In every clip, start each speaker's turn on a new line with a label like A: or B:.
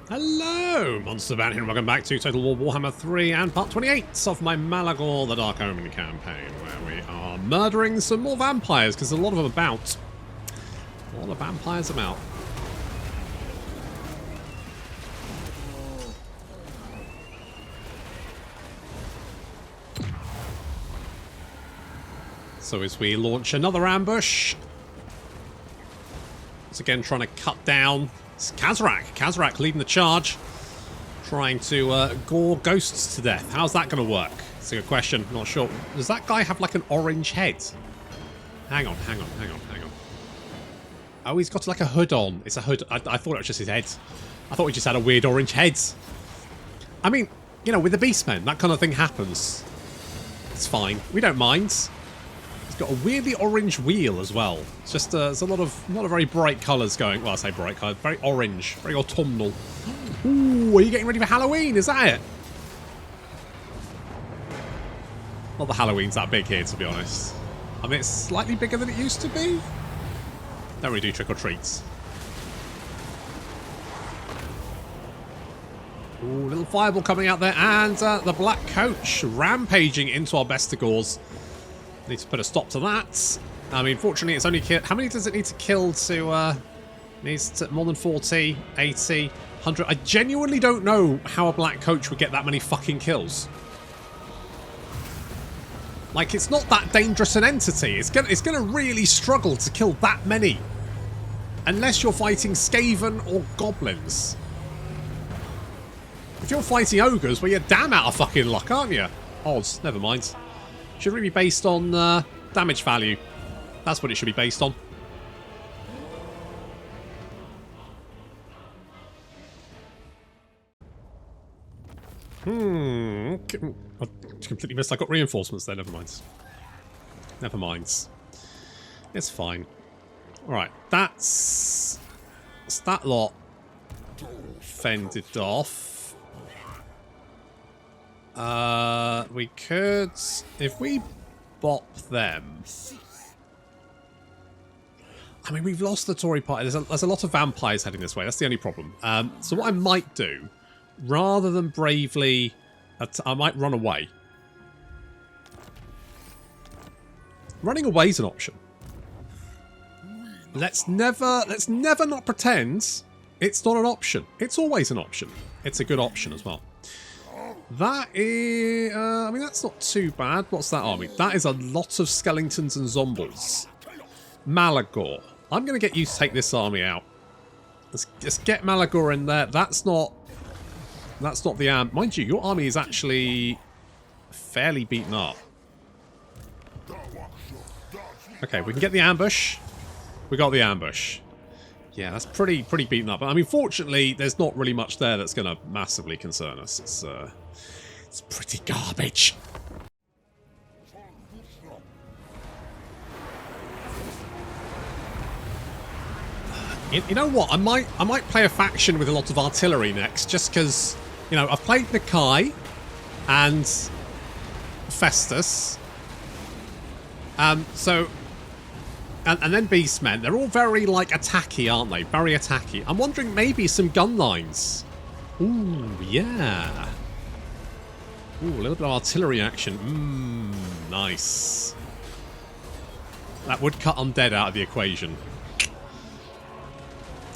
A: Hello, Monster Band here, and welcome back to Total War Warhammer 3 and part 28 of my Malagor the Dark Omen campaign, where we are murdering some more vampires, because there's a lot of them about. A lot of vampires about. So as we launch another ambush, once again trying to cut down, it's Karanak leading the charge, trying to gore ghosts to death. How's that going to work? It's a good question, not sure. Does that guy have like an orange head? Hang on. Oh, he's got like a hood on. It's a hood. I thought it was just his head. I thought he just had a weird orange head. I mean, you know, with the Beastmen, that kind of thing happens. It's fine. We don't mind. Got a weirdly orange wheel as well. It's just there's a lot of very bright colours going. Well, I say bright colours, very orange, very autumnal. Ooh, are you getting ready for Halloween? Is that it? Not that Halloween's that big here, to be honest. I mean, it's slightly bigger than it used to be. Don't really do trick or treats. Ooh, little fireball coming out there, and the black coach rampaging into our Blessed-Igors. Need to put a stop to that. I mean, fortunately, it's only killed. How many does it need to kill to, needs to more than 40, 80, 100? I genuinely don't know how a black coach would get that many fucking kills. Like, it's not that dangerous an entity. It's gonna really struggle to kill that many. Unless you're fighting Skaven or goblins. If you're fighting ogres, well, you're damn out of fucking luck, aren't you? Odds, never mind. Should really be based on damage value. That's what it should be based on. I completely missed. I got reinforcements there. Never mind. Never mind. It's fine. Alright, that's that lot fended off. We could, if we bop them. I mean, we've lost the Tory party. There's a lot of vampires heading this way. That's the only problem. So what I might do, rather than bravely, I might run away. Running away is an option. Let's never not pretend it's not an option. It's always an option. It's a good option as well. That is... I mean, that's not too bad. What's that army? That is a lot of skeletons and zombies. Malagor. I'm going to get you to take this army out. Let's get Malagor in there. That's not the... mind you, your army is actually fairly beaten up. Okay, we can get the ambush. We got the ambush. Yeah, that's pretty beaten up. I mean, fortunately, there's not really much there that's going to massively concern us. It's pretty garbage. You know what? I might play a faction with a lot of artillery next, just because, you know, I've played Nakai and Festus. And then Beastmen. They're all very, like, attacky, aren't they? Very attacky. I'm wondering maybe some gun lines. Ooh, yeah. Ooh, a little bit of artillery action. Nice. That would cut undead out of the equation.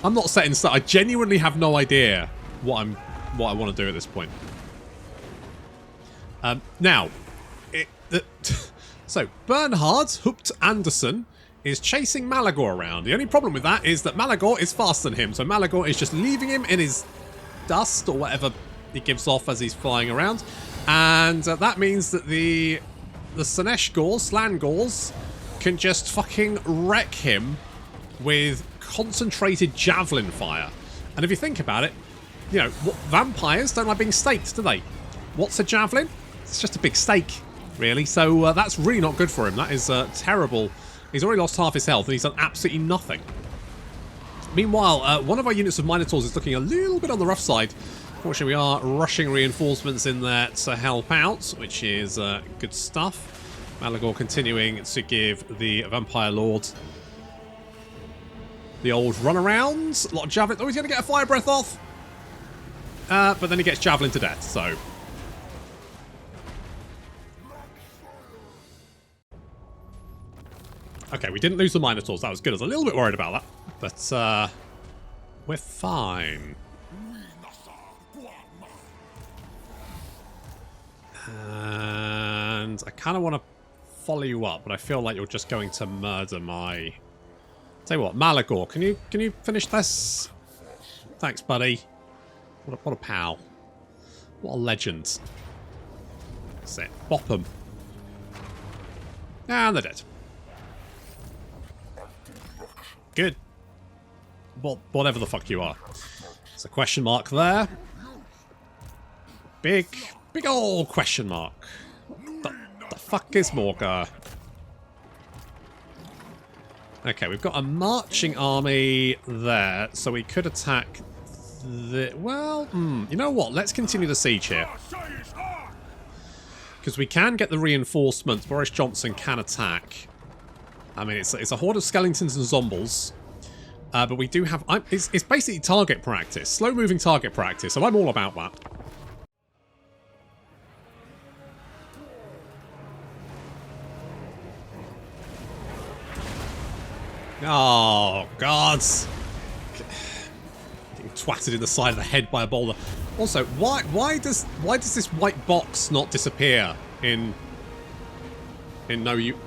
A: I'm not set in stone. I genuinely have no idea what I want to do at this point. Now, so Bernhard Hoopt Anderson is chasing Malagor around. The only problem with that is that Malagor is faster than him, so Malagor is just leaving him in his dust or whatever he gives off as he's flying around, and that means that the Slaanesh can just fucking wreck him with concentrated javelin fire. And if you think about it, you know, vampires don't like being staked, do they? What's a javelin? It's just a big stake, really. So that's really not good for him. That is terrible. He's already lost half his health and he's done absolutely nothing. Meanwhile, one of our units of Minotaurs is looking a little bit on the rough side. Fortunately, we are rushing reinforcements in there to help out, which is good stuff. Malagor continuing to give the Vampire Lord the old runarounds. A lot of javelin. Oh, he's going to get a fire breath off. but then he gets javelin to death, so... Okay, we didn't lose the Minotaurs. That was good. I was a little bit worried about that. But, we're fine. And I kind of want to follow you up, but I feel like you're just going to murder my... Tell you what, Malagor, can you finish this? Thanks, buddy. What a pal. What a legend. That's it. Bop 'em. And they're dead. Good. Well, whatever the fuck you are. There's a question mark there. Big old question mark. The fuck is Morgar? Okay, we've got a marching army there, so we could attack the... Well, you know what? Let's continue the siege here. Because we can get the reinforcements. Boris Johnson can attack. I mean, it's a horde of skeletons and zombies. But we do have... It's basically target practice. Slow-moving target practice, so I'm all about that. Oh, God. Getting twatted in the side of the head by a boulder. Also, why does this white box not disappear in no you...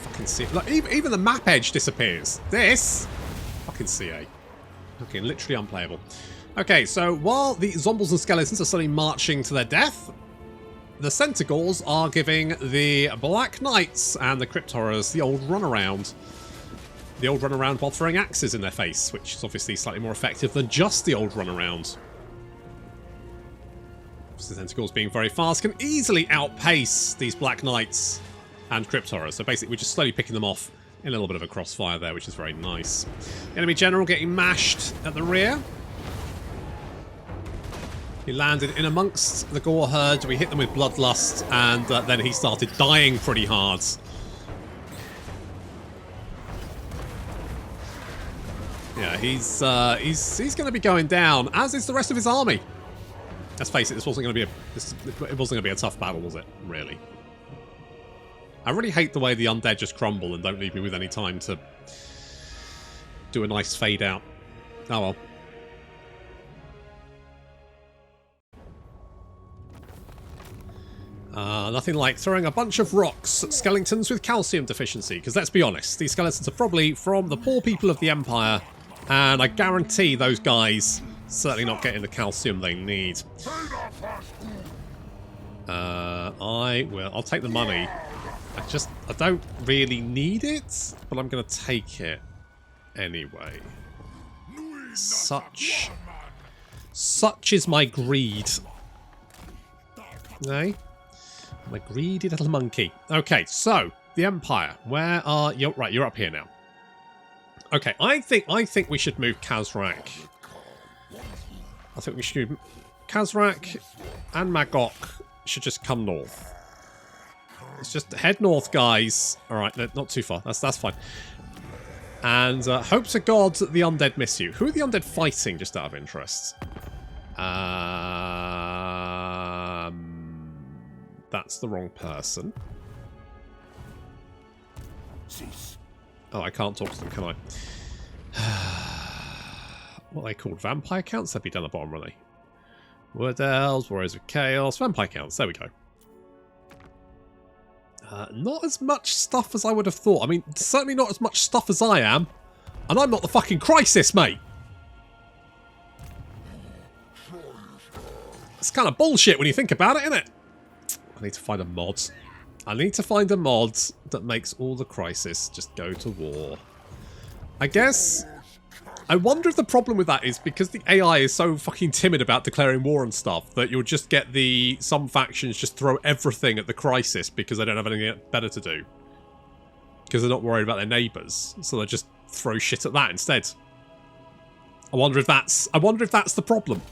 A: Fucking CA. Like, even the map edge disappears. This? Fucking CA. Okay, literally unplayable. Okay, so while the zombies and skeletons are suddenly marching to their death, the Centaurs are giving the Black Knights and the Crypt Horrors the old runaround. The old runaround while throwing axes in their face, which is obviously slightly more effective than just the old runaround. The Centaurs, being very fast, can easily outpace these Black Knights and Crypt Horrors. So basically we're just slowly picking them off in a little bit of a crossfire there, which is very nice. Enemy General getting mashed at the rear. He landed in amongst the Gore herd. We hit them with Bloodlust, and then he started dying pretty hard. Yeah, he's going to be going down, as is the rest of his army. Let's face it, this wasn't going to be a tough battle, was it? Really. I really hate the way the undead just crumble and don't leave me with any time to do a nice fade out. Oh well. Nothing like throwing a bunch of rocks at skeletons with calcium deficiency, because let's be honest, these skeletons are probably from the poor people of the Empire, and I guarantee those guys certainly not getting the calcium they need. I'll take the money. I don't really need it, but I'm going to take it anyway. Such is my greed. Okay? My greedy little monkey. Okay, so the Empire. Where are you? Right, you're up here now. Okay, I think we should move Kazrak. I think we should. Kazrak and Magok should just come north. Let's just head north, guys. All right, not too far. That's fine. And hope to God that the undead miss you. Who are the undead fighting? Just out of interest. That's the wrong person. Oh, I can't talk to them, can I? What are they called? Vampire counts? They'd be down the bottom, really. Wood Elves, Warriors of Chaos, Vampire counts. There we go. Not as much stuff as I would have thought. I mean, certainly not as much stuff as I am. And I'm not the fucking Crisis, mate. It's kind of bullshit when you think about it, isn't it? I need to find a mod. I need to find a mod that makes all the Crisis just go to war. I guess... I wonder if the problem with that is because the AI is so fucking timid about declaring war and stuff that you'll just get some factions just throw everything at the Crisis because they don't have anything better to do. Because they're not worried about their neighbours. So they just throw shit at that instead. I wonder if that's the problem.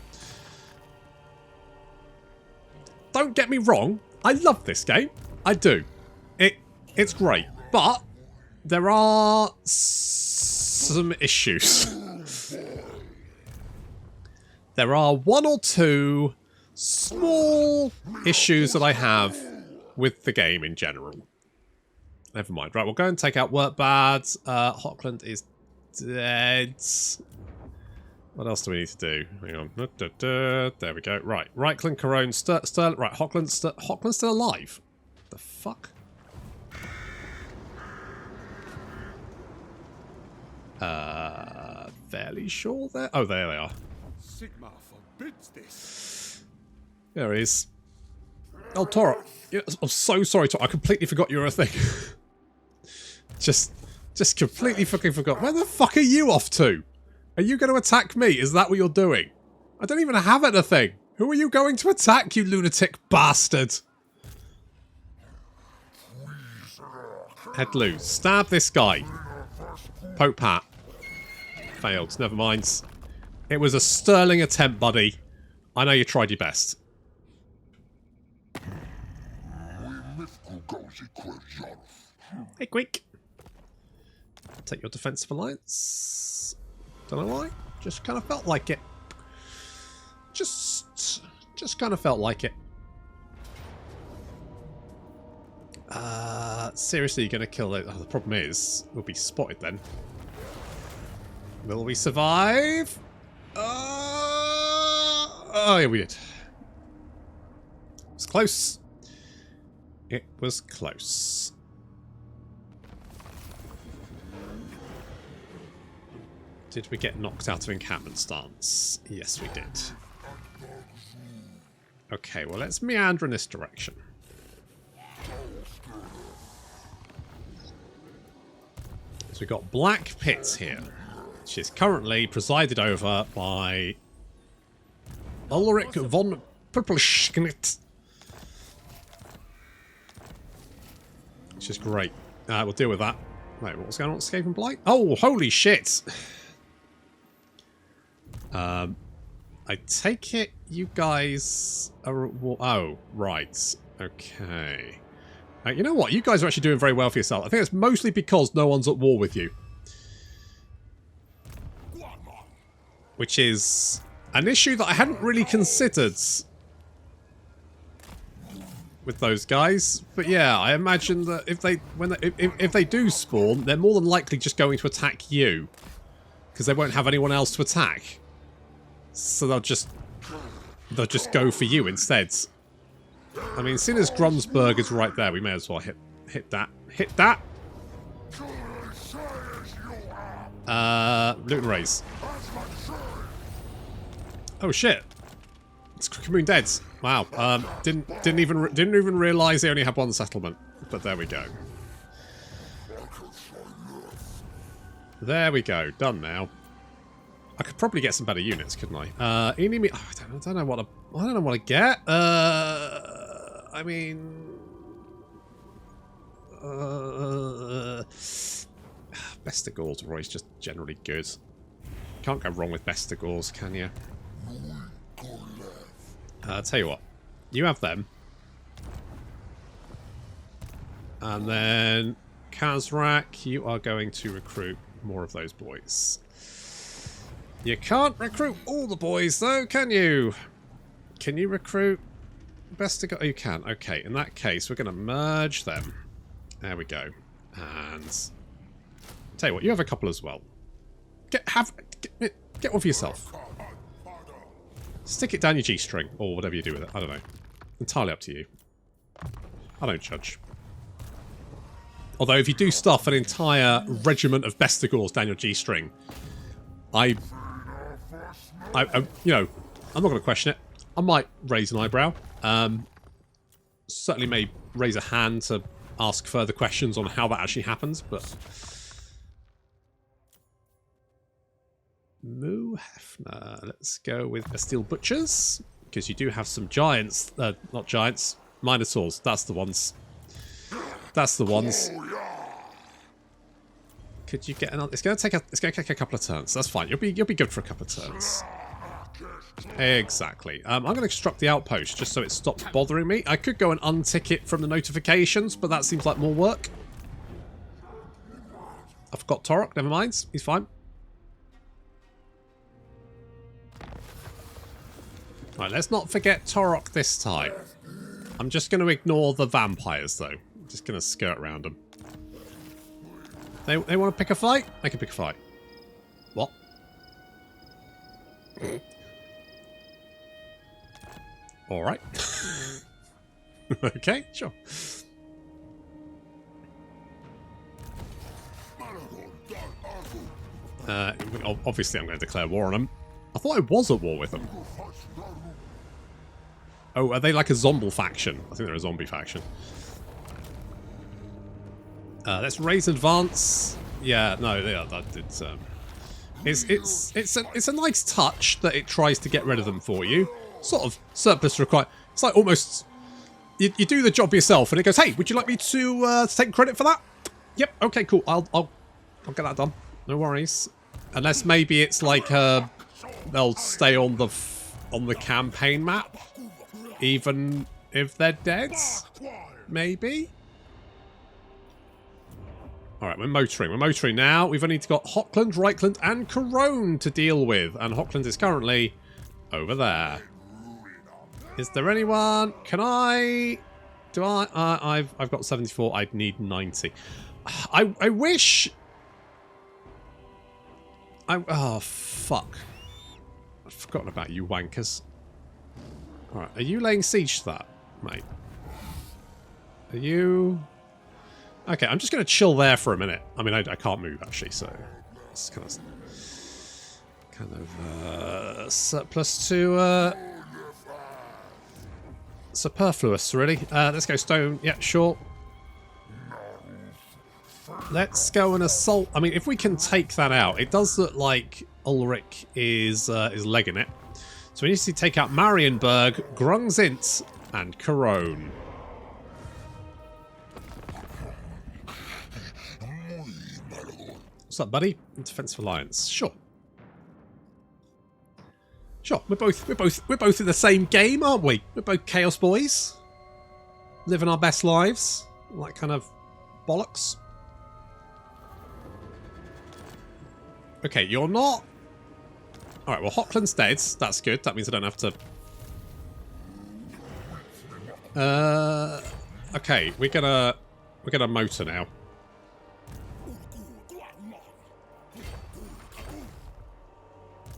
A: Don't get me wrong. I love this game. I do. It's great. But there are some issues. There are one or two small issues that I have with the game in general. Never mind. Right, we'll go and take out work bad. Hockland is dead. What else do we need to do? Hang on. There we go. Right. Right-click Corone. Right, Hockland's still alive. The fuck? Fairly sure there. Oh, there they are.
B: Sigma forbids this.
A: There he is. Oh, Torok. Yeah, I'm so sorry, Torok. I completely forgot you were a thing. just completely fucking forgot. Where the fuck are you off to? Are you going to attack me? Is that what you're doing? I don't even have anything. Who are you going to attack, you lunatic bastard? Head loose. Stab this guy. Poke Pat. Failed. Never mind. It was a sterling attempt, buddy. I know you tried your best. Hey, quick. Take your defensive alliance. Don't know why. Just kind of felt like it. Just kind of felt like it. Seriously, you're going to kill it? Oh, the problem is, we'll be spotted then. Will we survive? Oh, yeah, we did. It was close. It was close. Did we get knocked out of encampment stance? Yes, we did. Okay, well, let's meander in this direction. So we've got Black Pit here, which is currently presided over by Ulrich von Purpelschnitt. Which is great. We'll deal with that. Wait, what's going on with Skave and Blight? Oh, holy shit! I take it you guys are... Oh, right. Okay. You know what? You guys are actually doing very well for yourself. I think it's mostly because no one's at war with you. Which is an issue that I hadn't really considered with those guys. But yeah, I imagine that if they do spawn, they're more than likely just going to attack you. Because they won't have anyone else to attack. So they'll just go for you instead. I mean, seeing as Grumsberg is right there, we may as well hit that. Hit that! Loot and raise. Oh shit! It's Moon dead. Wow. Didn't even realise they only had one settlement. But there we go. There we go. Done now. I could probably get some better units, couldn't I? Enemy. Oh, I don't know what to get. I mean, Bastion-Igors are always just generally good. Can't go wrong with Bastion-Igors, can you? Tell you what, you have them, and then Kazrak, you are going to recruit more of those boys. You can't recruit all the boys, though, can you? Can you recruit Bastion-Igors? Oh, you can. Okay, in that case, we're going to merge them. There we go. And tell you what, you have a couple as well. Get one for yourself. Stick it down your G-string, or whatever you do with it. I don't know. Entirely up to you. I don't judge. Although, if you do stuff an entire regiment of Bastion-Igors down your G-string, you know, I'm not going to question it. I might raise an eyebrow. Certainly may raise a hand to ask further questions on how that actually happens, but... Moo Hefner. Let's go with the Steel Butchers, because you do have some giants. Not giants. Minotaurs. That's the ones. That's the ones. Could you get another? It's going to take a couple of turns. That's fine. You'll be good for a couple of turns. Exactly. I'm going to construct the outpost just so it stops bothering me. I could go and untick it from the notifications, but that seems like more work. I've got Torok. Never mind. He's fine. Right, let's not forget Torok this time. I'm just going to ignore the vampires, though. I'm just going to skirt around them. They want to pick a fight? They can pick a fight. What? Alright. Okay, sure. Obviously I'm going to declare war on them. I thought I was at war with them. Oh, are they like a zombie faction? I think they're a zombie faction. Let's raise advance. Yeah, no, yeah, that did. It's a nice touch that it tries to get rid of them for you. Sort of surplus required. It's like almost you do the job yourself, and it goes, "Hey, would you like me to take credit for that?" Yep. Okay. Cool. I'll get that done. No worries. Unless maybe it's like they'll stay on the campaign map, even if they're dead. Maybe. Alright, we're motoring. We're motoring now. We've only got Hochland, Reichland, and Corone to deal with. And Hochland is currently over there. Is there anyone? Can I... Do I... I've got 74. I'd need 90. I wish... Oh, fuck. I've forgotten about you wankers. Alright, are you laying siege to that, mate? Are you... Okay, I'm just going to chill there for a minute. I mean, I can't move, actually, so... It's kind of surplus to... superfluous, really. Let's go stone. Yeah, sure. Let's go and assault. I mean, if we can take that out, it does look like Ulrich is legging it. So we need to take out Marienburg, Grungzint, and Corone. What's up, buddy? Defensive Alliance. Sure. Sure. We're both in the same game, aren't we? We're both Chaos Boys. Living our best lives. All that kind of bollocks. Okay, you're not. Alright, well Hochland's dead. That's good. That means I don't have to. Okay, we're gonna motor now.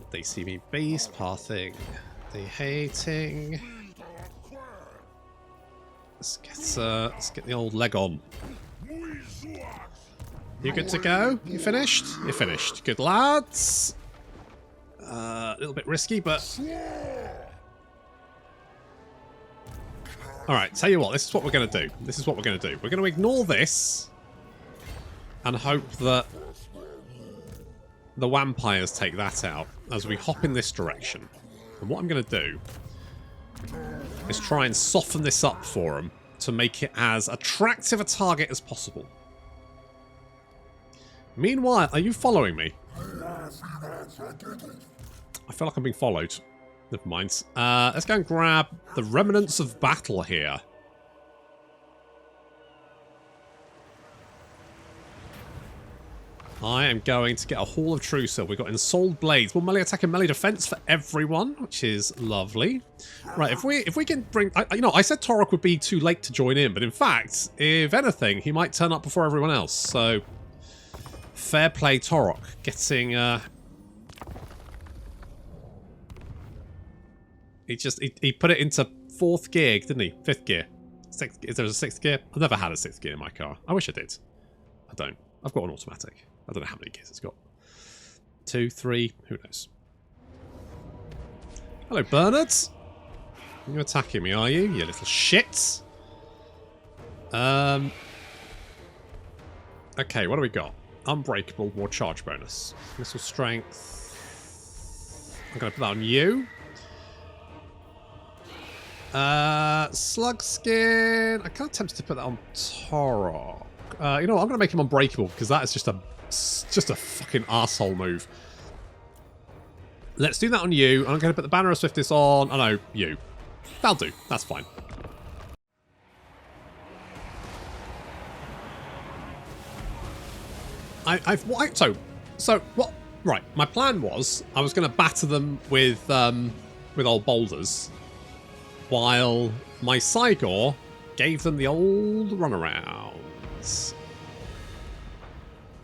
A: They see me beast pathing. They hating. Let's get the old leg on. You good to go? You finished? You're finished. Good lads. A little bit risky, but alright, tell you what, this is what we're gonna do. This is what we're gonna do. We're gonna ignore this and hope that the vampires take that out as we hop in this direction. And what I'm going to do is try and soften this up for them to make it as attractive a target as possible. Meanwhile, are you following me? I feel like I'm being followed. Never mind. Let's go and grab the remnants of battle here. I am going to get a Hall of Truce. We've got Ensouled Blades. Well, melee attack and melee defense for everyone, which is lovely. Right, if we can bring... you know, I said Torok would be too late to join in, but in fact, if anything, he might turn up before everyone else. So, fair play Torok. Getting... He put it into 4th gear, didn't he? 5th gear. Is there a 6th gear? I've never had a 6th gear in my car. I wish I did. I don't. I've got an automatic. I don't know how many gears it's got. 2, 3, who knows? Hello, Bernard. You're attacking me, are you? You little shit. Okay, what do we got? Unbreakable, more charge bonus. Missile strength. I'm going to put that on you. Slug skin. I can't tempt to put that on Torok. You know what? I'm going to make him unbreakable because that is just a fucking arsehole move. Let's do that on you. I'm going to put the Banner of Swiftness on. I know, you. That'll do. That's fine. So what? Right. My plan was I was going to batter them with with old boulders, while my Cygor gave them the old runarounds.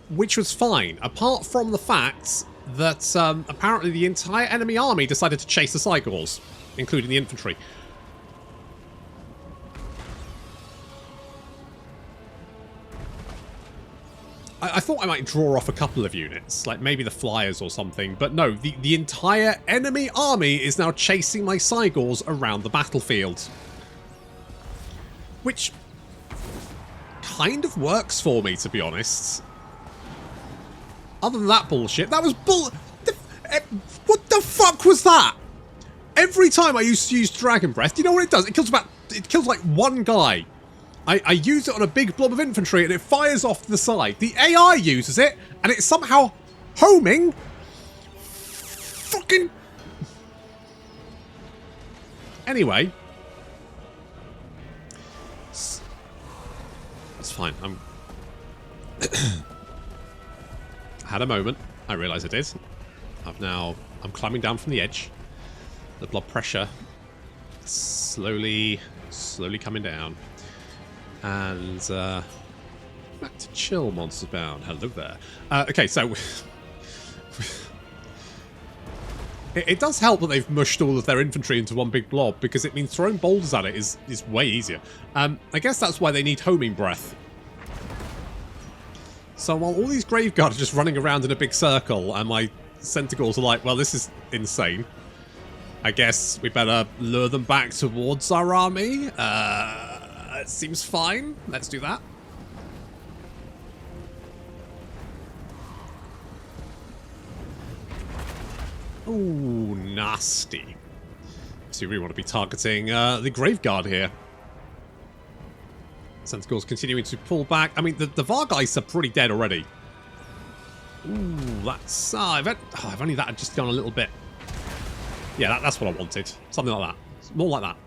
A: Which was fine, apart from the fact that apparently the entire enemy army decided to chase the Cygors, including the infantry. I thought I might draw off a couple of units, like maybe the flyers or something, but no, the entire enemy army is now chasing my Cygors around the battlefield. Which kind of works for me, to be honest. Other than that bullshit, that was what the fuck was that? Every time I used to use Dragon Breath, do you know what it does? It kills like one guy. I use it on a big blob of infantry and it fires off to the side. The AI uses it and it's somehow homing. Fucking. Anyway. It's fine. I had a moment. I realise I did. I'm climbing down from the edge. The blood pressure slowly coming down. And back to chill, Monsters Bound. Hello there. Okay, so it does help that they've mushed all of their infantry into one big blob, because it means throwing boulders at it is way easier. I guess that's why they need homing breath. So while all these Graveguard are just running around in a big circle, and my Centaurs are like, well, this is insane. I guess we better lure them back towards our army. It seems fine. Let's do that. Ooh, nasty. So you really want to be targeting the Graveguard here. Centaurs continuing to pull back. I mean, the Vargheists are pretty dead already. Ooh, that's... if only that had just gone a little bit... Yeah, that's what I wanted. Something like that. More like that.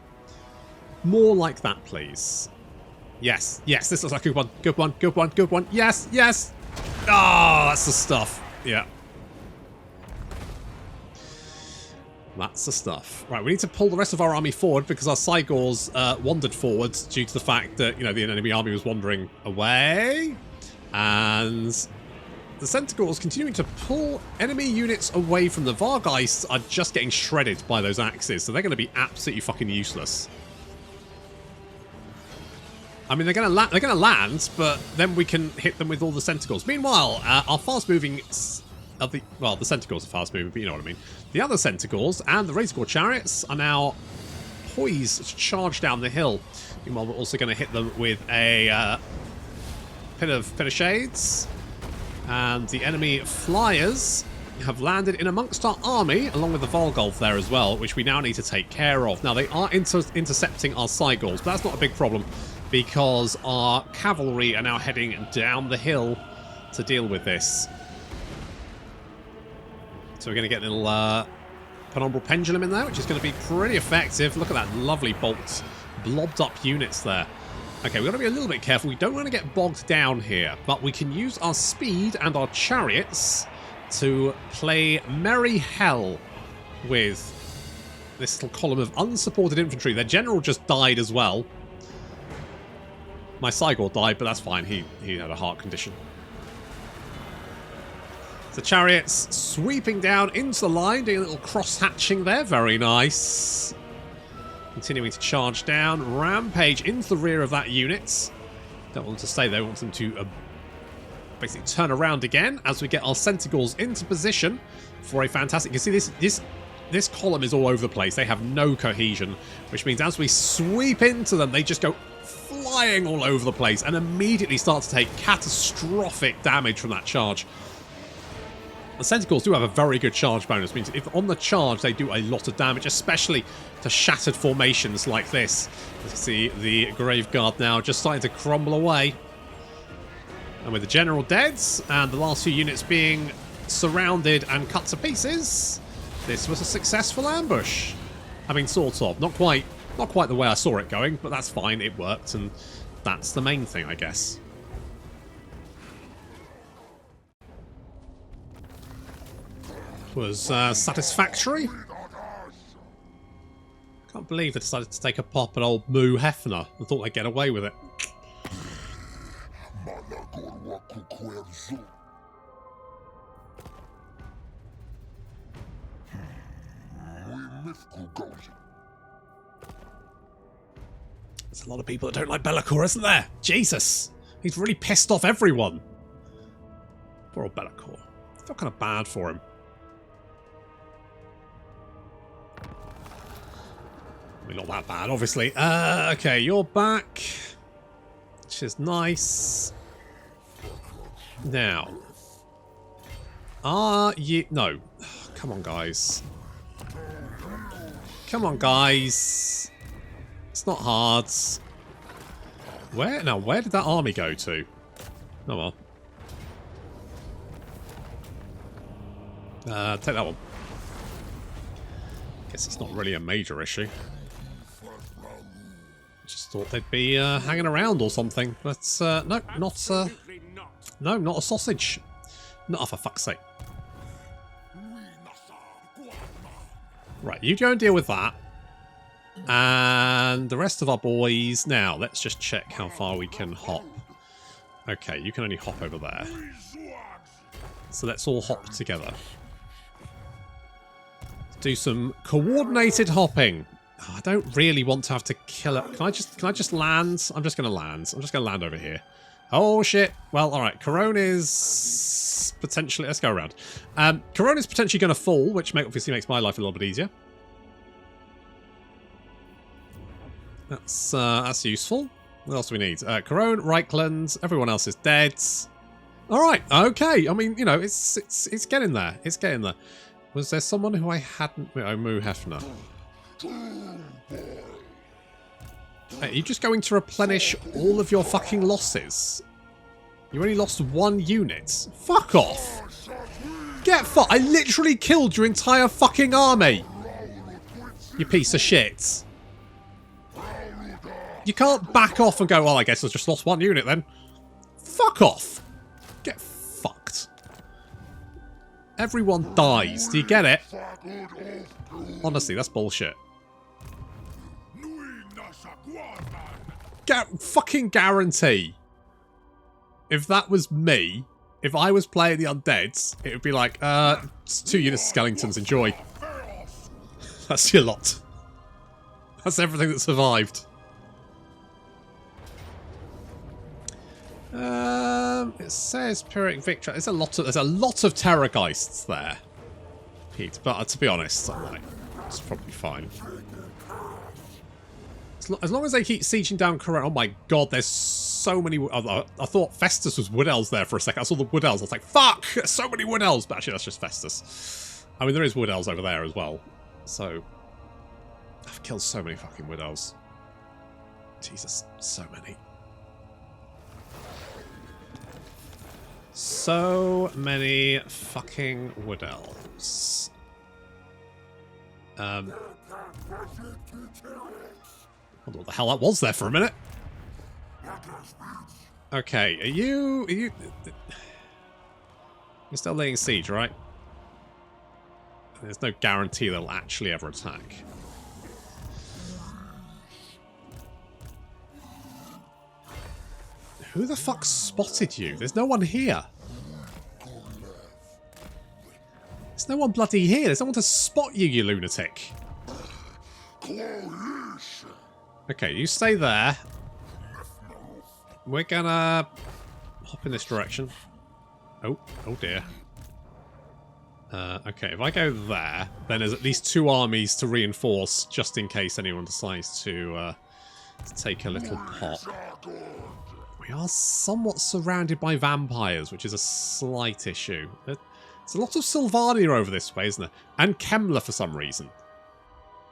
A: More like that, please. Yes, yes, this looks like a good one. Good one, good one, good one. Yes, yes! Oh, that's the stuff. Yeah. That's the stuff. Right, we need to pull the rest of our army forward because our Cygors wandered forwards due to the fact that, you know, the enemy army was wandering away. And the Centaurs continuing to pull enemy units away from the Vargheists are just getting shredded by those axes, so they're going to be absolutely fucking useless. I mean, they're going to land, but then we can hit them with all the Centaurs. Meanwhile, our fast-moving... the Centaurs are fast-moving, but you know what I mean. The other Centaurs and the Razorgore chariots are now poised to charge down the hill. Meanwhile, we're also going to hit them with a pit of shades. And the enemy flyers have landed in amongst our army, along with the Volgolf there as well, which we now need to take care of. Now, they are intercepting our Cygors, but that's not a big problem, because our cavalry are now heading down the hill to deal with this. So we're going to get a little Penumbral Pendulum in there, which is going to be pretty effective. Look at that lovely bolt. Blobbed up units there. Okay, we've got to be a little bit careful. We don't want to get bogged down here, but we can use our speed and our chariots to play merry hell with this little column of unsupported infantry. Their general just died as well. My Cygor died, but that's fine. He had a heart condition. The chariots sweeping down into the line, doing a little cross-hatching there. Very nice. Continuing to charge down, rampage into the rear of that unit. Don't want them to stay there, want them to basically turn around again as we get our Centaurs into position for a fantastic... You can see this column is all over the place. They have no cohesion, which means as we sweep into them, they just go flying all over the place and immediately start to take catastrophic damage from that charge. The Centaurs do have a very good charge bonus. Means if on the charge, they do a lot of damage, especially to shattered formations like this. You can see the Graveguard now just starting to crumble away. And with the general dead and the last few units being surrounded and cut to pieces, this was a successful ambush. I mean, sort of. Not quite the way I saw it going, but that's fine. It worked, and that's the main thing, I guess. Was satisfactory. Can't believe they decided to take a pop at old Moo Hefner. I thought they'd get away with it. There's a lot of people that don't like Bellicor, isn't there? Jesus! He's really pissed off everyone. Poor old Bellicor. I feel kind of bad for him. I mean, not that bad, obviously. Okay, you're back. Which is nice. Now. Are you... No. Come on, guys. Come on, guys. It's not hard. Where? Now, where did that army go to? Oh, well. Take that one. Guess it's not really a major issue. Just thought they'd be hanging around or something, but no, not no, not a sausage. Not, oh, for fuck's sake. Right, you go and deal with that, and the rest of our boys. Now, let's just check how far we can hop. Okay, you can only hop over there, so let's all hop together. Do some coordinated hopping. Oh, I don't really want to have to kill it. Can I just land? I'm just going to land. I'm just going to land over here. Oh, shit. Well, all right. Corona is potentially... Let's go around. Corona is potentially going to fall, which obviously makes my life a little bit easier. That's useful. What else do we need? Corona, Reichland. Everyone else is dead. All right. Okay. I mean, you know, it's getting there. It's getting there. Was there someone who I hadn't... Oh, Moo Hefner. Are you just going to replenish all of your fucking losses? You only lost one unit. Fuck off. Get fucked. I literally killed your entire fucking army. You piece of shit. You can't back off and go, well, I guess I just lost one unit then. Fuck off. Get fucked. Everyone dies. Do you get it? Honestly, that's bullshit. Fucking guarantee. If that was me, if I was playing the undeads, it would be like, it's 2 units of skeletons, enjoy. That's your lot. That's everything that survived. It says Pyrrhic Victory. There's a lot of terrorgeists there, Pete. But to be honest, it's probably fine. As long as they keep sieging down Karanak. Oh my god, there's so many... I thought Festus was Wood Elves there for a second. I saw the Wood Elves. I was like, fuck! There's so many Wood Elves. But actually, that's just Festus. I mean, there is Wood Elves over there as well. So, I've killed so many fucking Wood Elves. Jesus, so many. So many fucking Wood Elves. I don't know what the hell that was there for a minute. Okay, are you... You're still laying siege, right? There's no guarantee they'll actually ever attack. Who the fuck spotted you? There's no one here. There's no one bloody here. There's no one to spot you, you lunatic. Okay, you stay there. We're gonna hop in this direction. Oh dear. Okay, if I go there, then there's at least 2 armies to reinforce, just in case anyone decides to take a little pop. We are somewhat surrounded by vampires, which is a slight issue. There's a lot of Sylvania over this way, isn't there? And Kemmler for some reason.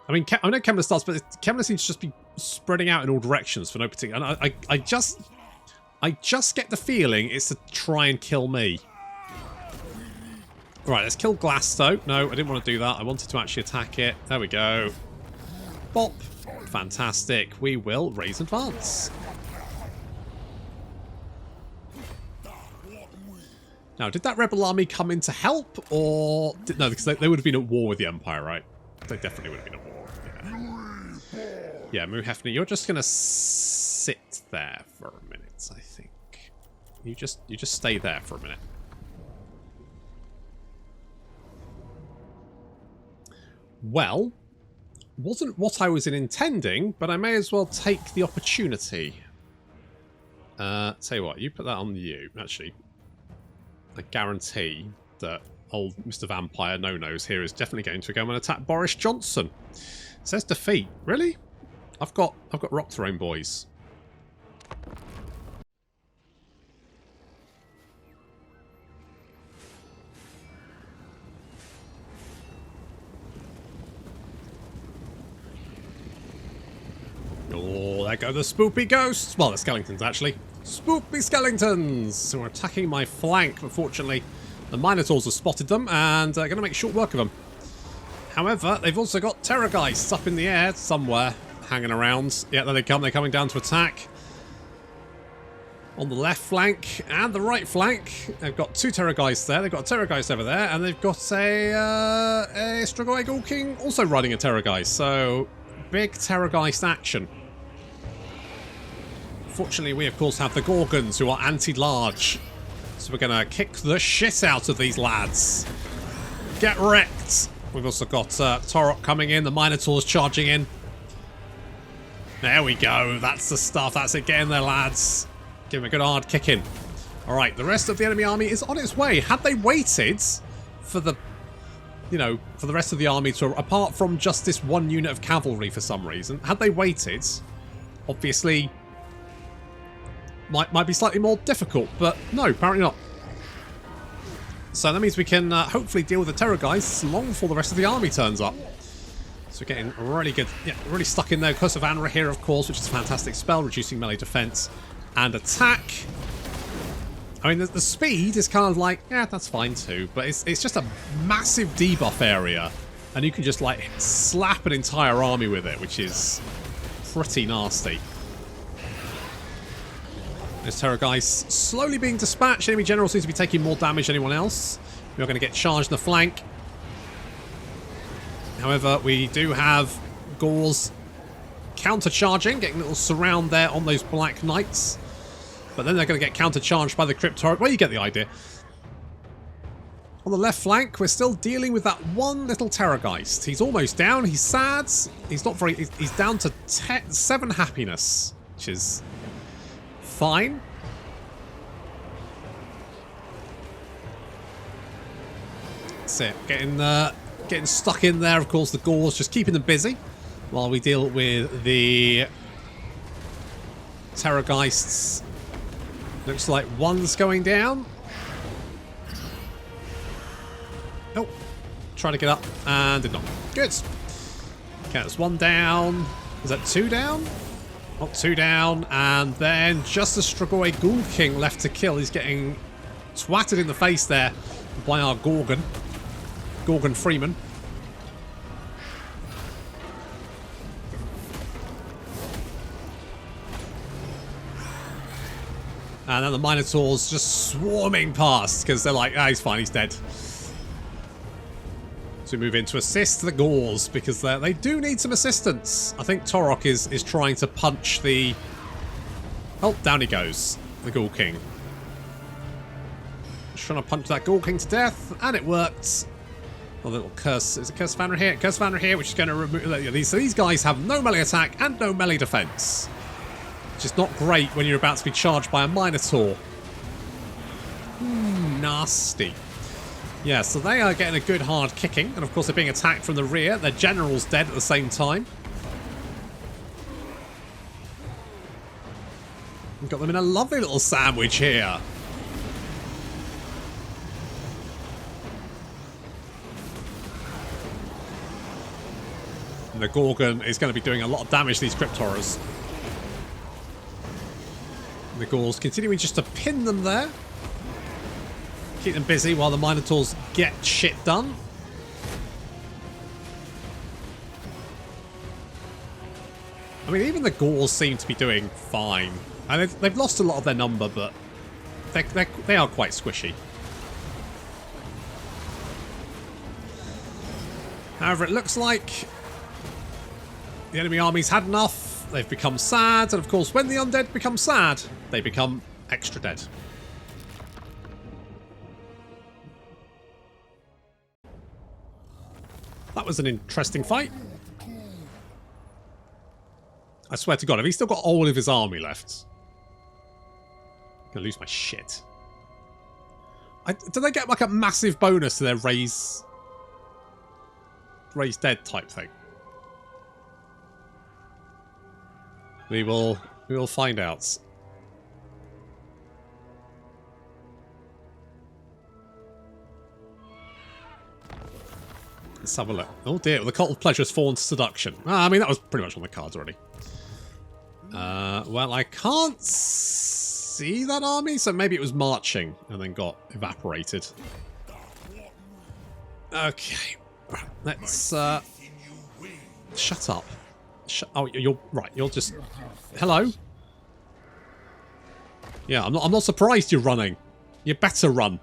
A: I mean, I know Kemmler starts, but Kemmler seems to just be spreading out in all directions for no particular... And I just get the feeling it's to try and kill me. Right, let's kill Glasto. No, I didn't want to do that. I wanted to actually attack it. There we go. Bop. Fantastic. We will raise advance. Now, did that rebel army come in to help, or... No, because they would have been at war with the Empire, right? They definitely would have been at war. Yeah. Yeah, Muhefni, you're just going to sit there for a minute, I think. You just stay there for a minute. Well, wasn't what I was intending, but I may as well take the opportunity. Tell you what, you put that on you. Actually, I guarantee that old Mr. Vampire No-Nos here is definitely going to go and attack Boris Johnson. It says defeat. Really? I've got Rock Throne boys. Oh, there go the spoopy ghosts. Well, the skeletons, actually. Spoopy skeletons who are attacking my flank. Unfortunately, the Minotaurs have spotted them and are going to make short work of them. However, they've also got terrorgeists up in the air somewhere, hanging around. Yeah, there they come. They're coming down to attack. On the left flank and the right flank, they've got two terrorgeists there. They've got a terrorgeist over there, and they've got a Strigoi Ghoul King also riding a terrorgeist. So, big terrorgeist action. Fortunately, we of course have the Gorgons, who are anti-large. So we're going to kick the shit out of these lads. Get wrecked. We've also got Torok coming in, the Minotaurs charging in. There we go. That's the stuff. That's it. Get in there, lads. Give him a good hard kick in. Alright, the rest of the enemy army is on its way. Had they waited for the, you know, for the rest of the army to, apart from just this one unit of cavalry for some reason, had they waited, obviously, might be slightly more difficult, but no, apparently not. So that means we can hopefully deal with the terrorgeists long before the rest of the army turns up. So we're getting really good, yeah, really stuck in there. Curse of Anra here, of course, which is a fantastic spell, reducing melee defense and attack. I mean, the speed is kind of like, yeah, that's fine too, but it's just a massive debuff area, and you can just like slap an entire army with it, which is pretty nasty. There's terrorgeists slowly being dispatched. Enemy general seems to be taking more damage than anyone else. We're going to get charged in the flank. However, we do have Gauls counter-charging, getting a little surround there on those Black Knights. But then they're going to get counter-charged by the Crypt Turret. Well, you get the idea. On the left flank, we're still dealing with that one little terrorgeist. He's almost down. He's sad. He's not very... He's down to 7 happiness, which is fine. That's it. Getting stuck in there, of course, the Gauls, just keeping them busy while we deal with the terrorgeists. Looks like one's going down. Oh, trying to get up and did not. Good. Okay, that's one down. Is that 2 down? Oh, 2 down, and then just the Strigoi Ghoul King left to kill. He's getting twatted in the face there by our Gorgon Freeman. And then the Minotaurs just swarming past because they're like, ah, he's fine, he's dead. So we move in to assist the Gauls because they do need some assistance. I think Torok is trying to punch the... Oh, down he goes. The Ghoul King. Just trying to punch that Ghoul King to death, and it worked. A little curse. Is it Curse of Anra here? Curse of Anra here, which is going to remove... So these guys have no melee attack and no melee defense. Which is not great when you're about to be charged by a Minotaur. Nasty. Yeah, so they are getting a good hard kicking, and of course they're being attacked from the rear. Their general's dead at the same time. We've got them in a lovely little sandwich here. And the Gorgon is going to be doing a lot of damage to these Crypt Horrors. The Gauls continuing just to pin them there. Keep them busy while the Minotaurs get shit done. I mean, even the Gauls seem to be doing fine. And they've lost a lot of their number, but they are quite squishy. However, it looks like the enemy army's had enough. they've become sad, and of course when the undead become sad, they become extra dead. That was an interesting fight. I swear to God, have he still got all of his army left? I'm gonna lose my shit. Do they get like a massive bonus to their raise dead type thing? We will find out. Let's have a look. Oh dear, the cult of pleasure has fallen to seduction. I mean, that was pretty much on the cards already. Well, I can't see that army, so maybe it was marching and then got evaporated. Okay, let's shut up. Oh, you're right. You're just hello. Yeah, I'm not surprised you're running. You better run.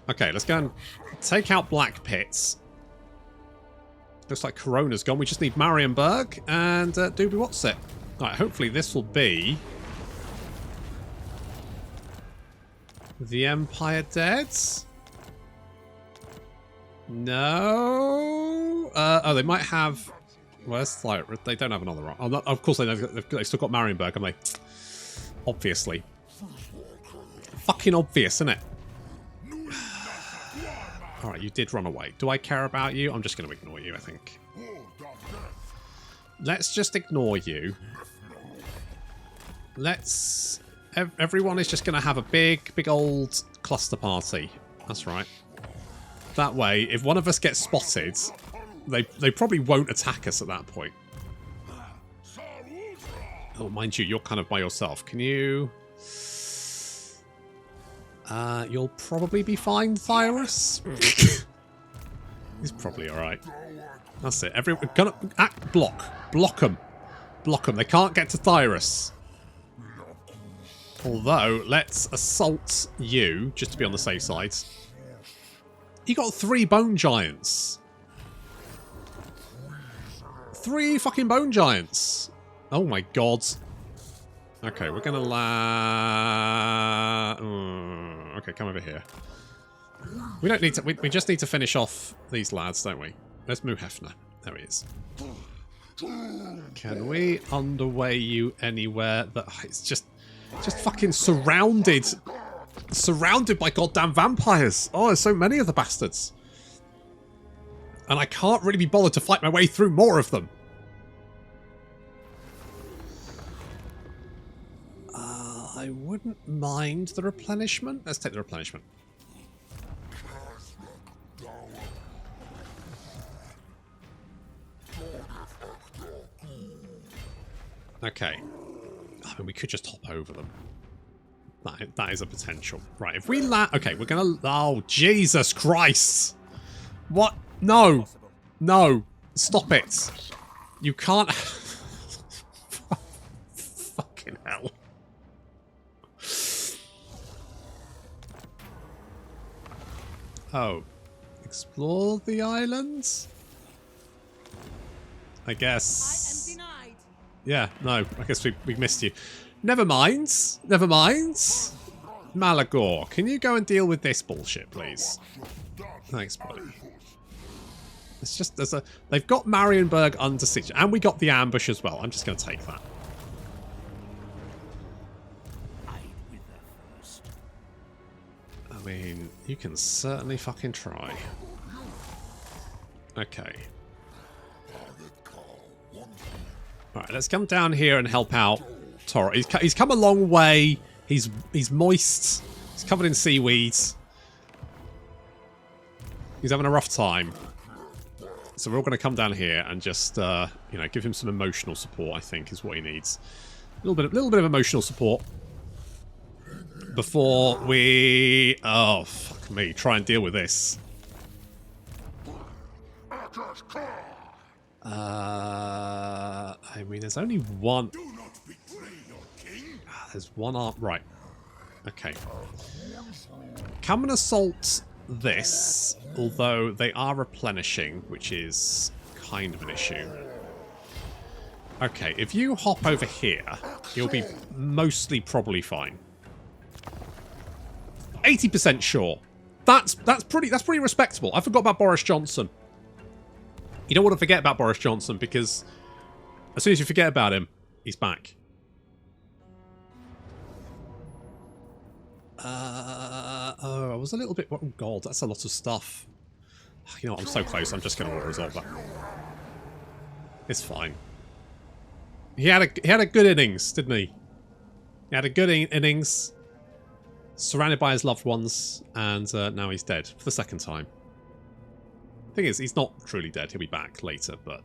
A: Okay, let's go and take out Black Pits. Looks like Corona's gone. We just need Marienburg and Doobie What's it. Alright, hopefully this will be the Empire dead. No. Oh, they might have. Where's Thyre? They don't have another one. Oh, no, of course they've still got Marienburg, haven't they? Obviously. Fucking obvious, isn't it? Alright, you did run away. Do I care about you? I'm just going to ignore you, I think. Let's just ignore you. Let's... Everyone is just going to have a big old cluster party. That's right. That way, if one of us gets spotted, they probably won't attack us at that point. Oh, mind you, you're kind of by yourself. Can you... you'll probably be fine, Thyrus. He's probably alright. That's it. Everyone, gonna block them. Block them. They can't get to Thyrus. Although, let's assault you, just to be on the safe side. You got 3 bone giants. 3 fucking bone giants. Oh my god. Okay, we're gonna okay, come over here. We don't need to... We just need to finish off these lads, don't we? Let's move Hefner. There he is. Can we underway you anywhere that... It's just fucking surrounded. Surrounded by goddamn vampires. Oh, there's so many of the bastards. And I can't really be bothered to fight my way through more of them. I wouldn't mind the replenishment. Let's take the replenishment. Okay. I mean, we could just hop over them. That is a potential. Right, if we land... Okay, we're going to... Oh, Jesus Christ! What? No! No! Stop it! You can't... Fucking hell. Oh. Explore the islands? I guess... I am denied. Yeah, no. I guess we missed you. Never mind. Never mind. Malagor, can you go and deal with this bullshit, please? Thanks, buddy. It's just... They've got Marienburg under siege. And we got the ambush as well. I'm just going to take that. I mean, you can certainly fucking try. Okay. Alright, let's come down here and help out Toro. He's come a long way. He's moist. He's covered in seaweed. He's having a rough time. So we're all going to come down here and just, you know, give him some emotional support, I think, is what he needs. A little bit of emotional support. Before we... Oh, fuck me. Try and deal with this. I mean, there's only one... There's one arm... Right. Okay. Come and assault this, although they are replenishing, which is kind of an issue. Okay, if you hop over here, you'll be mostly probably fine. 80% sure. That's pretty respectable. I forgot about Boris Johnson. You don't want to forget about Boris Johnson because as soon as you forget about him, he's back. Oh, I was a little bit... Oh, God, that's a lot of stuff. You know what, I'm so close. I'm just going to resolve that. It's fine. He had a good innings, didn't he? He had a good innings. Surrounded by his loved ones. And now he's dead for the second time. Thing is, he's not truly dead. He'll be back later. But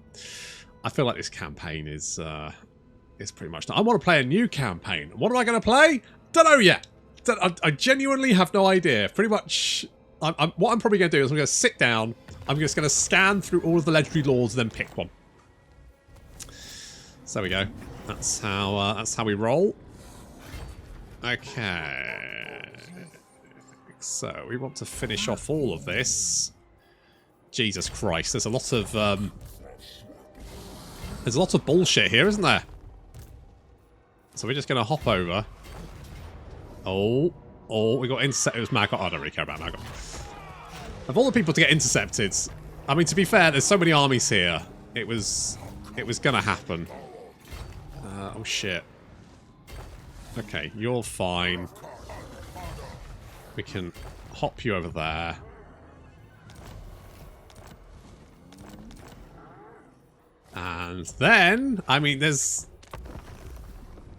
A: I feel like this campaign is pretty much done. I want to play a new campaign. What am I going to play? Don't know yet. I genuinely have no idea. Pretty much, what I'm probably going to do is I'm going to sit down. I'm just going to scan through all of the legendary lords and then pick one. So there we go. That's how we roll. Okay. So we want to finish off all of this. Jesus Christ, there's a lot of bullshit here, isn't there? So we're just going to hop over. Oh, we got intercepted. It was Malagor. I don't really care about Malagor. Of all the people to get intercepted, I mean, to be fair, there's so many armies here. It was going to happen. Oh, shit. Okay, you're fine. We can hop you over there. And then, I mean, there's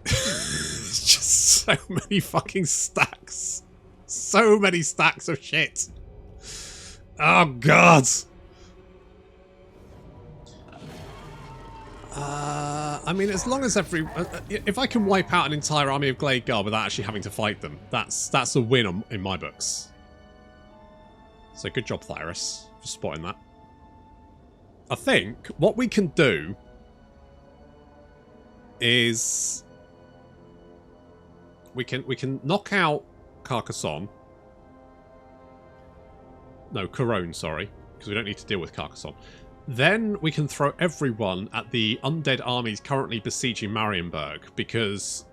A: just so many fucking stacks. So many stacks of shit. Oh, God. I mean, as long as if I can wipe out an entire army of Glade Guard without actually having to fight them, that's a win in my books. So good job, Thyrus, for spotting that. I think what we can do is we can knock out Carcassonne. No, Corone, sorry, because we don't need to deal with Carcassonne. Then we can throw everyone at the undead armies currently besieging Marienburg because,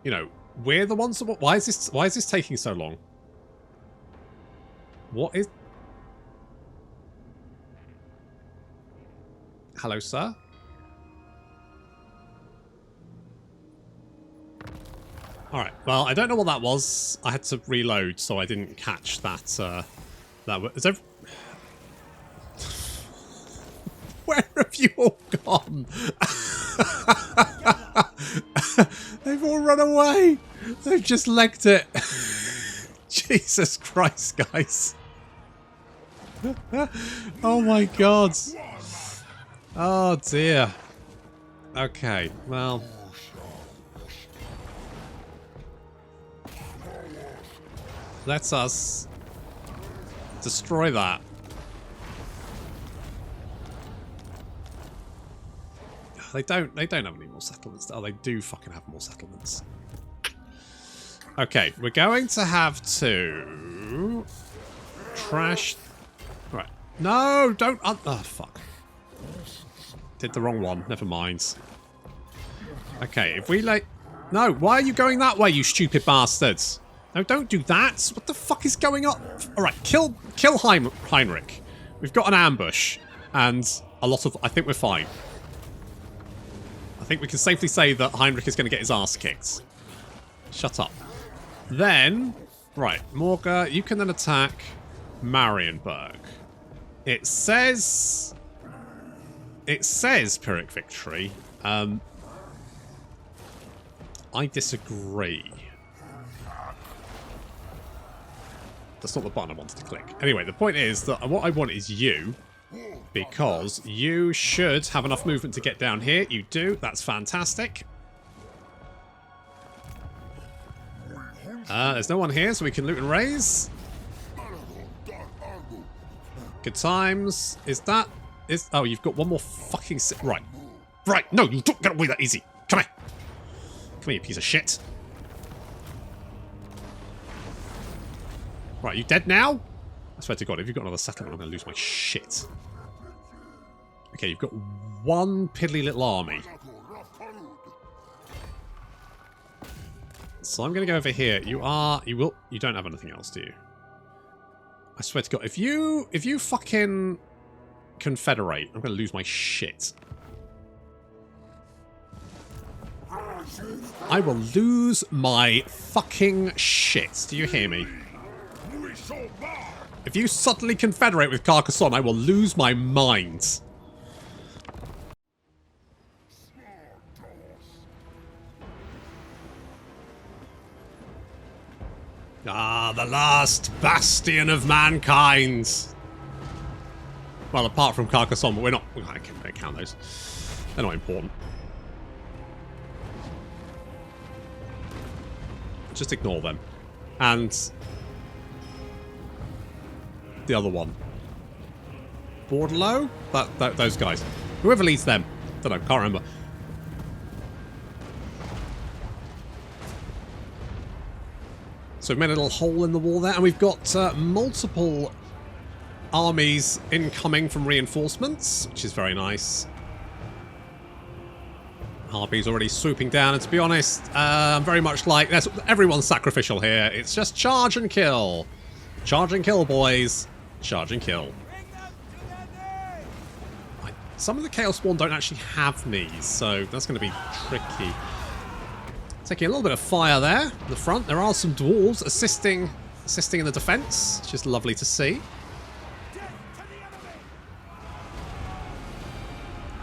A: you know, we're the ones that... Why is this taking so long? What is... Hello, sir? Alright, well, I don't know what that was. I had to reload, so I didn't catch that. Is Where have you all gone? They've all run away. They've just legged it. Jesus Christ, guys. Oh my God. Oh dear. Okay, well. Let's us destroy that. They don't have any more settlements. Oh, they do fucking have more settlements. Okay, we're going to have to trash. Right. No, don't. Oh, fuck. Did the wrong one. Never mind. Okay, if we like. No, why are you going that way, you stupid bastards? No, don't do that. What the fuck is going on? All right, kill Heinrich. We've got an ambush and a lot of. I think we're fine. I think we can safely say that Heinrich is going to get his ass kicked. Shut up. Then, right, Morga, you can then attack Marienburg. It says Pyrrhic victory. I disagree. That's not the button I wanted to click. Anyway, the point is that what I want is you. Because you should have enough movement to get down here. You do. That's fantastic. There's no one here, so we can loot and raise. Good times. Oh, you've got one more fucking... Right. Right. No, you don't get away that easy. Come here. Come here, you piece of shit. Right, you dead now? I swear to God, if you've got another settlement, I'm going to lose my shit. Okay, you've got one piddly little army. So I'm going to go over here. You don't have anything else, do you? I swear to God, if you fucking confederate, I'm going to lose my shit. I will lose my fucking shit. Do you hear me? If you suddenly confederate with Carcassonne, I will lose my mind. Ah, the last bastion of mankind. Well, apart from Carcassonne, but I can't count those. They're not important. Just ignore them. And the other one. Bordelot? Those guys. Whoever leads them. Don't know, can't remember. So we've made a little hole in the wall there, and we've got multiple armies incoming from reinforcements, which is very nice. Harpy's already swooping down, and to be honest, I'm very much like, everyone's sacrificial here. It's just charge and kill. Charge and kill, boys. Charge and kill. Some of the Chaos Spawn don't actually have knees, so that's going to be tricky. Taking a little bit of fire there in the front. There are some dwarves assisting in the defense, which is lovely to see.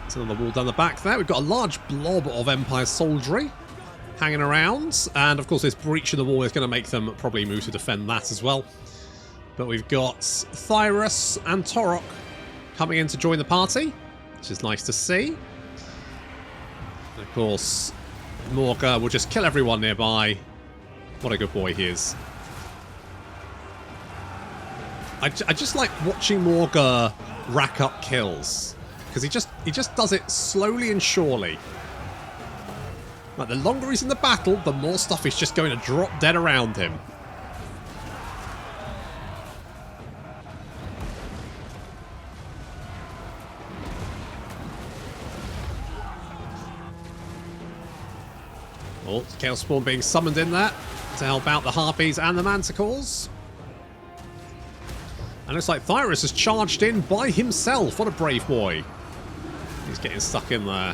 A: There's another wall down the back there. We've got a large blob of Empire soldiery hanging around, and of course this breach in the wall is going to make them probably move to defend that as well. But we've got Thyrus and Torok coming in to join the party, which is nice to see. And of course, Morga will just kill everyone nearby. What a good boy he is. I just like watching Morga rack up kills, because he just does it slowly and surely. Like, the longer he's in the battle, the more stuff is just going to drop dead around him. Oh, Chaos Spawn being summoned in there to help out the Harpies and the Manticores. And looks like Thyrus has charged in by himself. What a brave boy. He's getting stuck in there.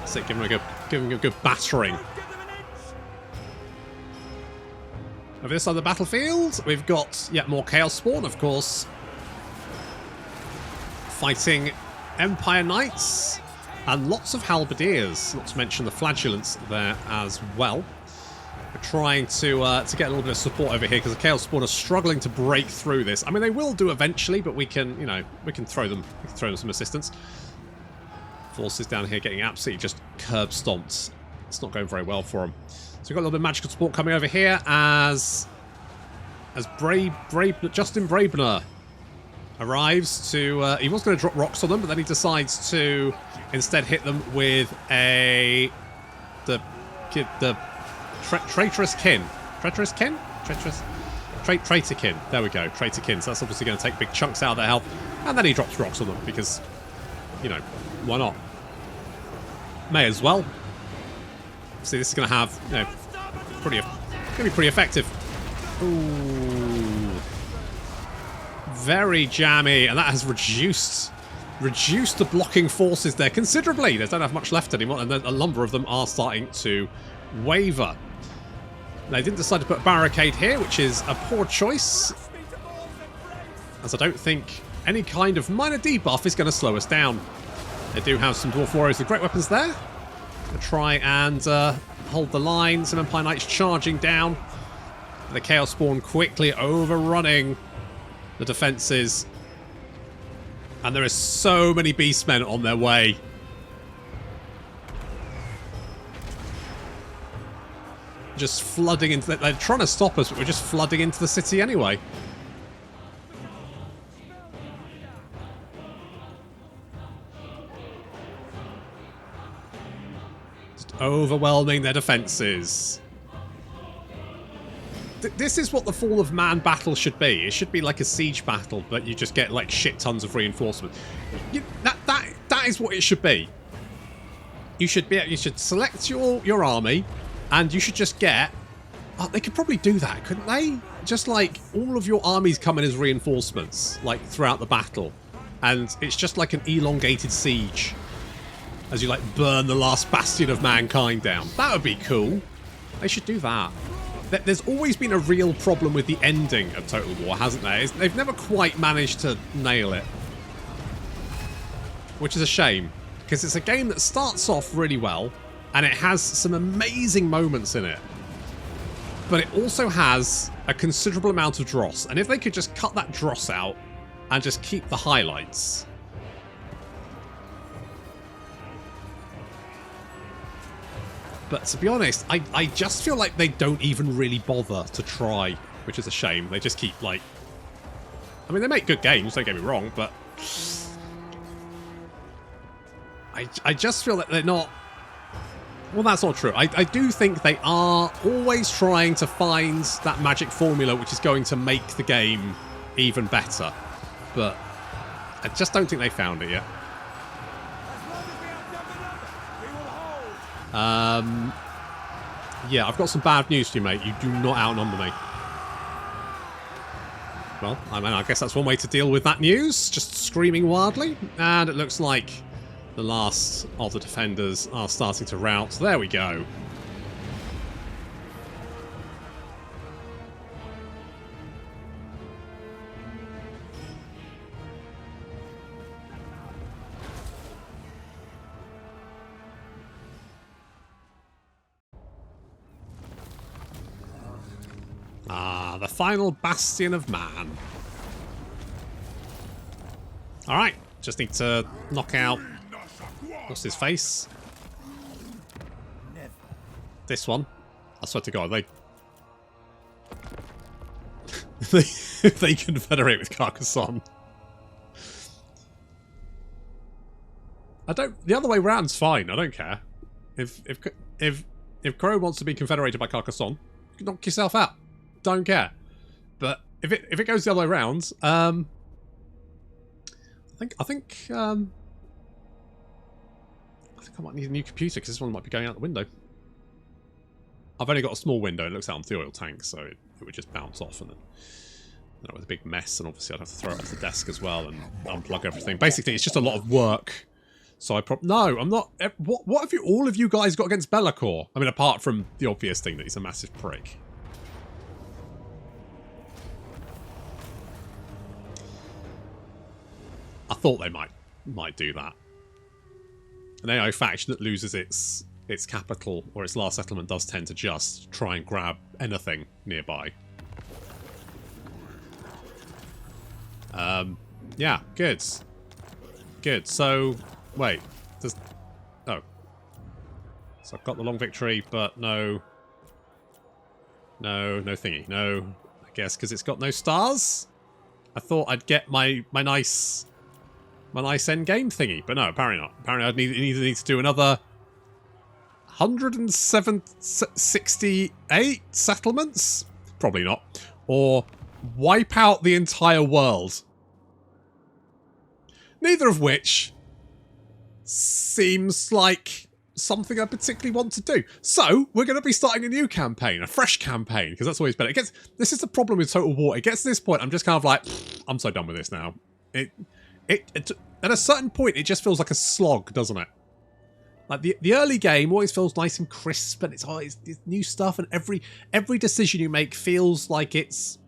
A: So give him a good battering. Over this side of the battlefield, we've got yet more Chaos Spawn, of course, fighting Empire Knights and lots of halberdiers, not to mention the flagellants there as well. We're trying to get a little bit of support over here because the Chaos Spawn are struggling to break through this. I mean, they will do eventually, but we can throw them some assistance. Forces down here getting absolutely just curb stomped. It's not going very well for them. So we've got a little bit of magical support coming over here as Justin Braebner arrives to... he was going to drop rocks on them, but then he decides to instead hit them with the traitorous kin. Traitorous kin? Traitor kin. There we go. Traitor kin. So that's obviously going to take big chunks out of their health. And then he drops rocks on them because, why not? May as well. See, this is going to have, going to be pretty effective. Ooh. Very jammy, and that has reduced the blocking forces there considerably. They don't have much left anymore, and a number of them are starting to waver. They didn't decide to put a barricade here, which is a poor choice, as I don't think any kind of minor debuff is going to slow us down. They do have some Dwarf Warriors with great weapons there. They'll try and hold the line. Some Empire Knights charging down. The Chaos Spawn quickly overrunning the defences. And there are so many Beastmen on their way. Just flooding into... They're trying to stop us, but we're just flooding into the city anyway. Just overwhelming their defences. This is what the Fall of Man battle should be. It should be like a siege battle, but you just get like shit tons of reinforcement. That is what it should be. You should select your army, and you should just get. Oh, they could probably do that, couldn't they? Just like all of your armies come in as reinforcements, like throughout the battle, and it's just like an elongated siege as you like burn the last bastion of mankind down. That would be cool. They should do that. There's always been a real problem with the ending of Total War, hasn't there? They've never quite managed to nail it. Which is a shame, because it's a game that starts off really well, and it has some amazing moments in it. But it also has a considerable amount of dross, and if they could just cut that dross out and just keep the highlights... But to be honest, I just feel like they don't even really bother to try, which is a shame. They just keep, like... I mean, they make good games, don't get me wrong, but... I just feel that they're not... Well, that's not true. I do think they are always trying to find that magic formula which is going to make the game even better. But I just don't think they found it yet. Yeah, I've got some bad news for you, mate. You do not outnumber me. Well, I mean, I guess that's one way to deal with that news. Just screaming wildly. And it looks like the last of the defenders are starting to rout. There we go. Ah, the final bastion of man. Alright, just need to knock out... What's his face? This one. I swear to God, they confederate with Carcassonne. The other way round's fine, I don't care. If Crow wants to be confederated by Carcassonne, you can knock yourself out. Don't care. But if it goes the other way around, I think I might need a new computer because this one might be going out the window. I've only got a small window. It looks out onto the oil tank, so it would just bounce off, and then with a big mess. And obviously, I'd have to throw it off the desk as well and unplug everything. Basically, it's just a lot of work. So no, I'm not. What have all of you guys got against Malagor? I mean, apart from the obvious thing that he's a massive prick. I thought they might do that. An AI faction that loses its capital or its last settlement does tend to just try and grab anything nearby. Yeah, good. Good. So, wait. Oh. So I've got the long victory, but no thingy. No, I guess because it's got no stars. I thought I'd get my nice end game thingy, but no, apparently not. Apparently I'd either need to do another 168 settlements, probably not, or wipe out the entire world. Neither of which seems like something I particularly want to do. So we're going to be starting a new campaign, a fresh campaign, because that's always better. This is the problem with Total War. It gets to this point, I'm just kind of like, I'm so done with this now. At a certain point, it just feels like a slog, doesn't it? Like the early game always feels nice and crisp, and it's new stuff, and every decision you make feels like it's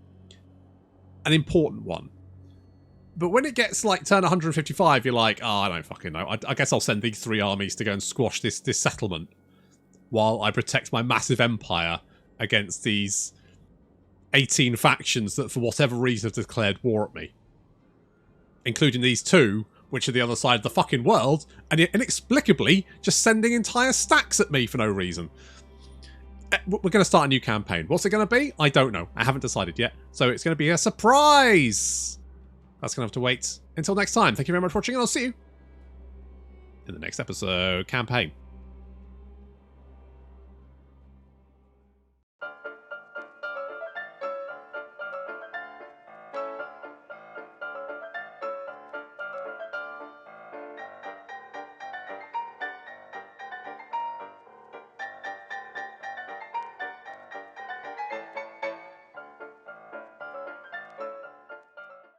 A: an important one. But when it gets like turn 155, you're like, oh, I don't fucking know. I guess I'll send these 3 armies to go and squash this settlement while I protect my massive empire against these 18 factions that, for whatever reason, have declared war at me. Including these 2, which are the other side of the fucking world, and yet inexplicably just sending entire stacks at me for no reason. We're going to start a new campaign. What's it going to be? I don't know. I haven't decided yet. So it's going to be a surprise! That's going to have to wait until next time. Thank you very much for watching, and I'll see you in the next episode. Campaign.